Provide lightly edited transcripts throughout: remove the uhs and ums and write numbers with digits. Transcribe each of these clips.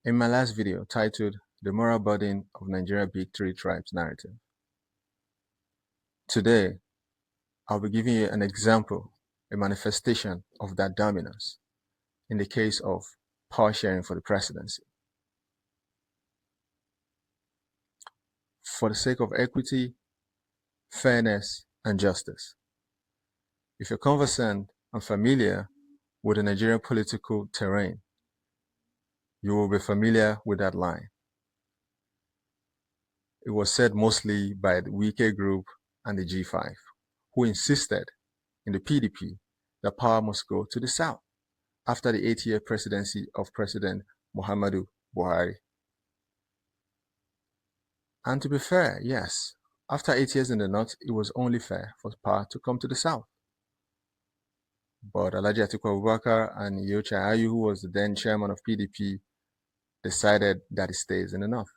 In my last video titled The Moral Burden of Nigeria Big Three Tribes Narrative, today I'll be giving you an example, a manifestation of that dominance in the case of power sharing for the presidency. For the sake of equity, fairness, and justice, if you're conversant and familiar with the Nigerian political terrain, you will be familiar with that line. It was said mostly by the Wike group and the G5, who insisted in the PDP that power must go to the South after the 8-year presidency of President Muhammadu Buhari. And to be fair, yes, after 8 years in the North, it was only fair for power to come to the South. But Alhaji Atiku Abubakar and Iyorchia Ayu, who was the then chairman of PDP, decided that it stays in the North.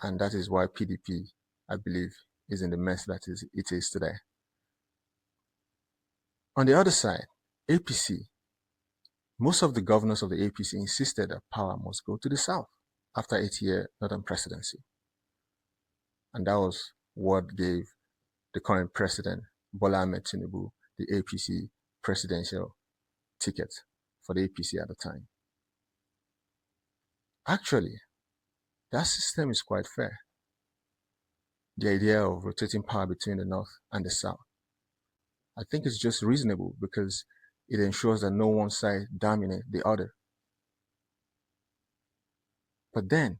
And that is why PDP, I believe, is in the mess that it is today. On the other side, APC, most of the governors of the APC insisted that power must go to the South after 8-year Northern presidency. And that was what gave the current president, Bola Ahmed Tinubu, the APC presidential ticket for the APC at the time. Actually, that system is quite fair. The idea of rotating power between the North and the South. I think it's just reasonable because it ensures that no one side dominates the other. But then,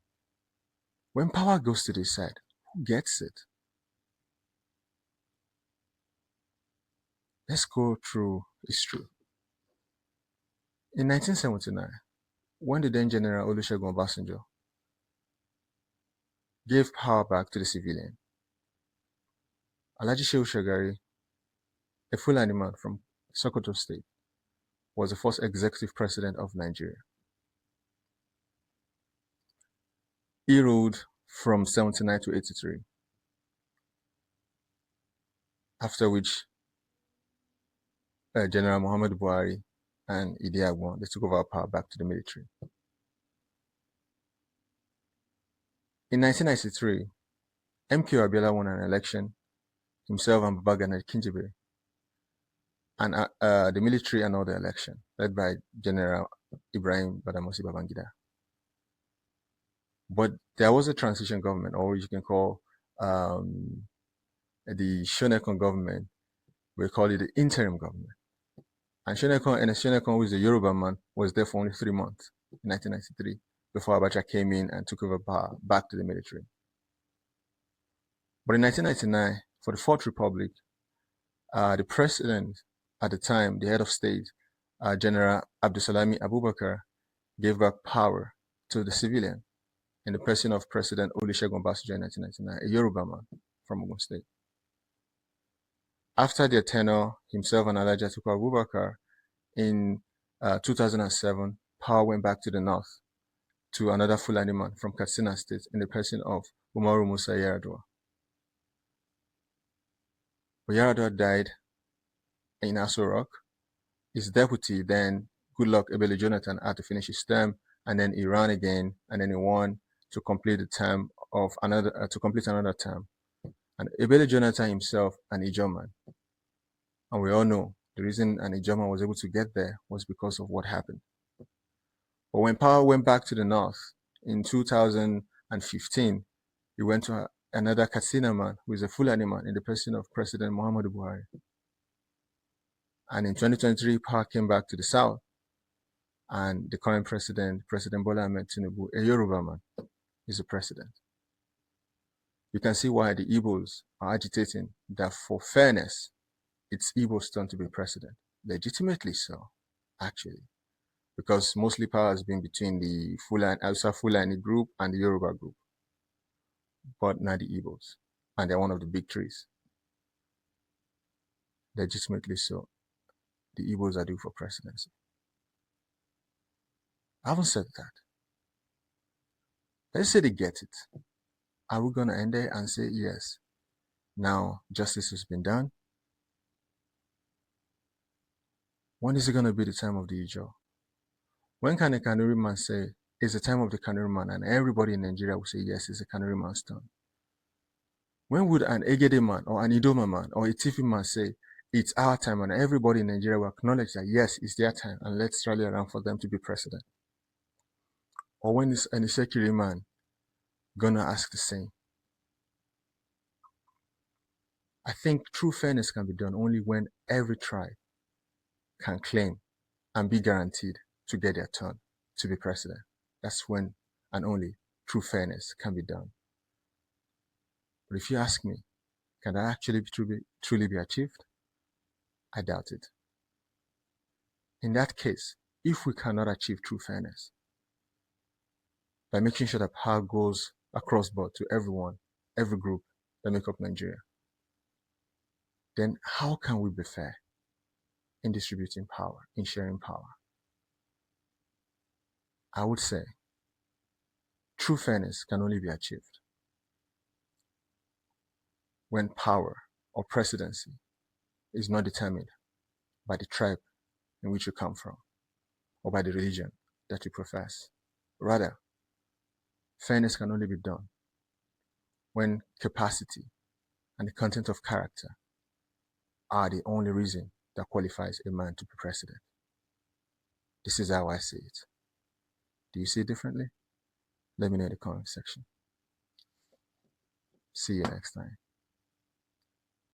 when power goes to this side, who gets it? Let's go through history. In 1979, when the then General Olusegun Obasanjo gave power back to the civilian, Alhaji Shehu Shagari, a Fulani man from Sokoto State, was the first executive president of Nigeria. He ruled from 79 to 83, after which General Muhammadu Buhari and Idi Agbon, they took over power back to the military. In 1993, MK Abiola won an election, himself and Babagana Kinjibiri, and the military annulled the election, led by General Ibrahim Badamasi Babangida. But there was a transition government, or you can call the Shonekon government, we call it the interim government. And Shonekon, who is a Yoruba man, was there for only 3 months in 1993, before Abacha came in and took over power back to the military. But in 1999, for the Fourth Republic, the president at the time, the head of state, General Abdusalami Abubakar, gave back power to the civilian in the person of President Olusegun Obasanjo in 1999, a Yoruba man from Ogun State. After their tenure, himself and Alhaji Atiku Abubakar, in 2007, power went back to the north to another Fulani man from Katsina State in the person of Umaru Musa Yar'Adua. But Yar'Adua died in Aso Rock. His deputy, then Goodluck Ebele Jonathan, had to finish his term, and then he ran again, and then he won to complete the term of another term. And Ebele Jonathan himself, an Ijaman, and we all know the reason an Ijaman was able to get there was because of what happened. But when power went back to the north in 2015, he went to another Katsina man, who is a Fulani man, in the person of President Muhammadu Buhari. And in 2023, power came back to the south, and the current president, President Bola Ahmed Tinubu, a Yoruba man, is the president. You can see why the Igbos are agitating that for fairness, it's Igbo's turn to be president. Legitimately so, actually, because mostly power has been between the Hausa Fulani group and the Yoruba group, but not the Igbos, and they're one of the big threes. Legitimately so, the Igbos are due for presidency. I haven't said that. Let's say they get it. Are we going to end there and say, yes, now justice has been done? When is it going to be the time of the Ijaw? When can a Kanuri man say it's the time of the Kanuri man, and everybody in Nigeria will say, yes, it's the Kanuri man's turn. When would an Egede man or an Idoma man or a Tifi man say, it's our time, and everybody in Nigeria will acknowledge that, yes, it's their time, and let's rally around for them to be president? Or when is an Isekiri man gonna ask the same? I think true fairness can be done only when every tribe can claim and be guaranteed to get their turn to be president. That's when and only true fairness can be done. But if you ask me, can that actually truly be achieved? I doubt it. In that case, if we cannot achieve true fairness by making sure that power goes across board to everyone, every group that make up Nigeria, then how can we be fair in distributing power, in sharing power? I would say true fairness can only be achieved when power or presidency is not determined by the tribe in which you come from or by the religion that you profess. Rather, fairness can only be done when capacity and the content of character are the only reason that qualifies a man to be president. This is how I see it. Do you see it differently? Let me know in the comment section. See you next time.